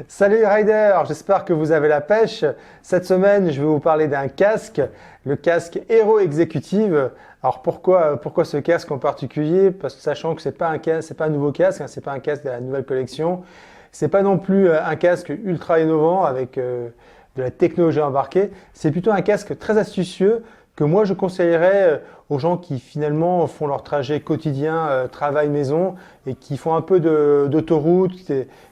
Salut les riders, j'espère que vous avez la pêche. Cette semaine, je vais vous parler d'un casque, le casque Hero Executive. Alors pourquoi ce casque en particulier? Parce que sachant que c'est pas un casque, c'est pas un nouveau casque, hein, c'est pas un casque de la nouvelle collection. C'est pas non plus un casque ultra innovant avec de la technologie embarquée. C'est plutôt un casque très astucieux que moi je conseillerais aux gens qui finalement font leur trajet quotidien travail-maison et qui font un peu d'autoroute,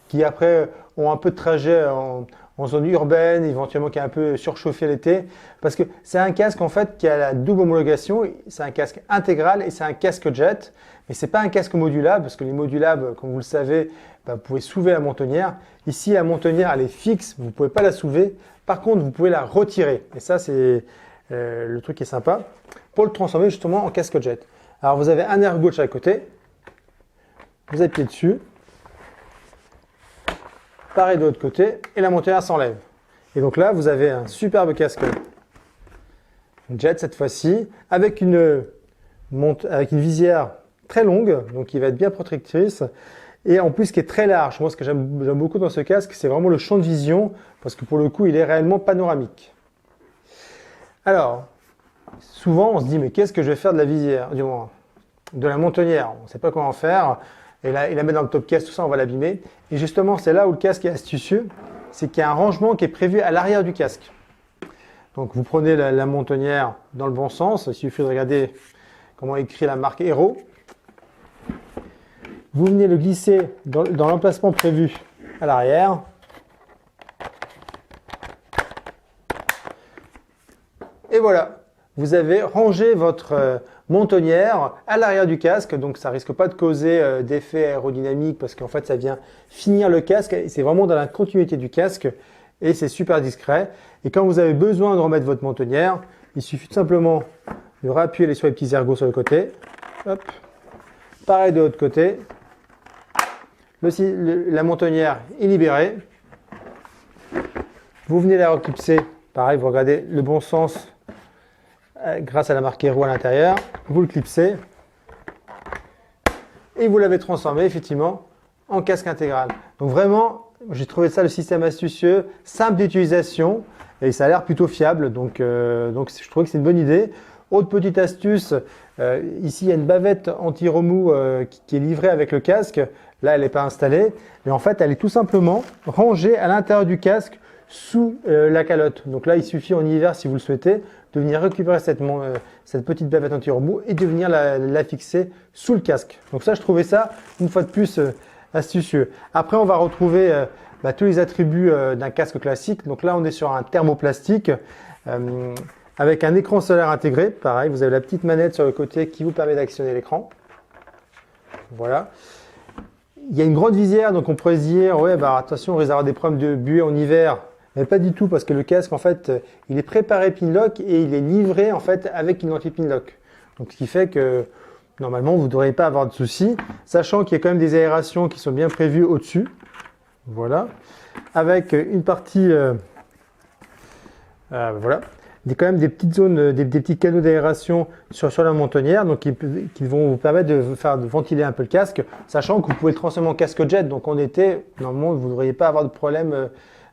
qui après ont un peu de trajet en zone urbaine, éventuellement qui est un peu surchauffé l'été, parce que c'est un casque en fait qui a la double homologation, c'est un casque intégral et c'est un casque jet, mais c'est pas un casque modulable, parce que les modulables, comme vous le savez, vous pouvez soulever la mentonnière. Ici, la mentonnière, elle est fixe, vous ne pouvez pas la soulever. Par contre, vous pouvez la retirer. Et ça, c'est le truc qui est sympa pour le transformer justement en casque jet. Alors, vous avez un ergot de chaque côté. Vous appuyez dessus. Pareil de l'autre côté. Et la mentonnière s'enlève. Et donc là, vous avez un superbe casque jet cette fois-ci, avec une visière très longue, donc qui va être bien protectrice. Et en plus, qui est très large. Moi, ce que j'aime beaucoup dans ce casque, c'est vraiment le champ de vision, parce que pour le coup, il est réellement panoramique. Alors, souvent, on se dit, mais qu'est-ce que je vais faire de la visière, du moins, de la mentonnière? On ne sait pas comment faire. Et la mettre dans le top case, tout ça, on va l'abîmer. Et justement, c'est là où le casque est astucieux. C'est qu'il y a un rangement qui est prévu à l'arrière du casque. Donc, vous prenez la mentonnière dans le bon sens. Il suffit de regarder comment est écrit la marque Hero. Vous venez le glisser dans l'emplacement prévu à l'arrière. Et voilà, vous avez rangé votre mentonnière à l'arrière du casque, donc ça risque pas de causer d'effet aérodynamique parce qu'en fait ça vient finir le casque et c'est vraiment dans la continuité du casque et c'est super discret. Et quand vous avez besoin de remettre votre mentonnière, il suffit tout simplement de réappuyer sur les petits ergots sur le côté. Hop. Pareil de l'autre côté. La mentonnière est libérée. Vous venez la reclipser. Pareil, vous regardez le bon sens grâce à la marque Hero à l'intérieur. Vous le clipsez. Et vous l'avez transformé effectivement en casque intégral. Donc vraiment, j'ai trouvé ça le système astucieux, simple d'utilisation et ça a l'air plutôt fiable. Donc je trouve que c'est une bonne idée. Autre petite astuce, ici il y a une bavette anti-remous qui est livrée avec le casque. Là, elle n'est pas installée, mais en fait, elle est tout simplement rangée à l'intérieur du casque sous la calotte. Donc là, il suffit en hiver, si vous le souhaitez, de venir récupérer cette petite bavette anti-remous et de venir la fixer sous le casque. Donc ça, je trouvais ça, une fois de plus, astucieux. Après, on va retrouver tous les attributs d'un casque classique. Donc là, on est sur un thermoplastique avec un écran solaire intégré. Pareil, vous avez la petite manette sur le côté qui vous permet d'actionner l'écran. Voilà. Il y a une grande visière, donc on pourrait se dire, ouais, attention, on risque d'avoir des problèmes de buée en hiver. Mais pas du tout, parce que le casque, en fait, il est préparé Pinlock et il est livré, en fait, avec une anti-Pinlock. Donc, ce qui fait que, normalement, vous ne devriez pas avoir de soucis, sachant qu'il y a quand même des aérations qui sont bien prévues au-dessus. Voilà. Avec une partie, voilà. Il y a quand même des petites zones, des petits canaux d'aération sur la mentonnière, donc qui vont vous permettre de ventiler un peu le casque, sachant que vous pouvez le transformer en casque jet, donc en été, normalement, vous ne devriez pas avoir de problème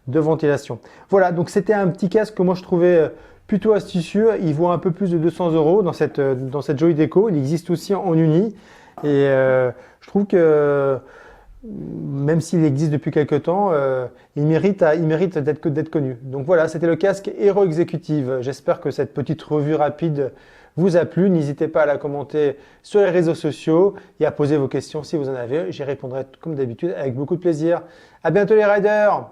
de ventilation. Voilà, donc c'était un petit casque que moi je trouvais plutôt astucieux. Il vaut un peu plus de 200 € dans cette jolie déco. Il existe aussi en uni, et je trouve que même s'il existe depuis quelques temps, il mérite d'être connu. Donc voilà, c'était le casque Hero Executive. J'espère que cette petite revue rapide vous a plu. N'hésitez pas à la commenter sur les réseaux sociaux et à poser vos questions si vous en avez. J'y répondrai comme d'habitude avec beaucoup de plaisir. À bientôt les riders!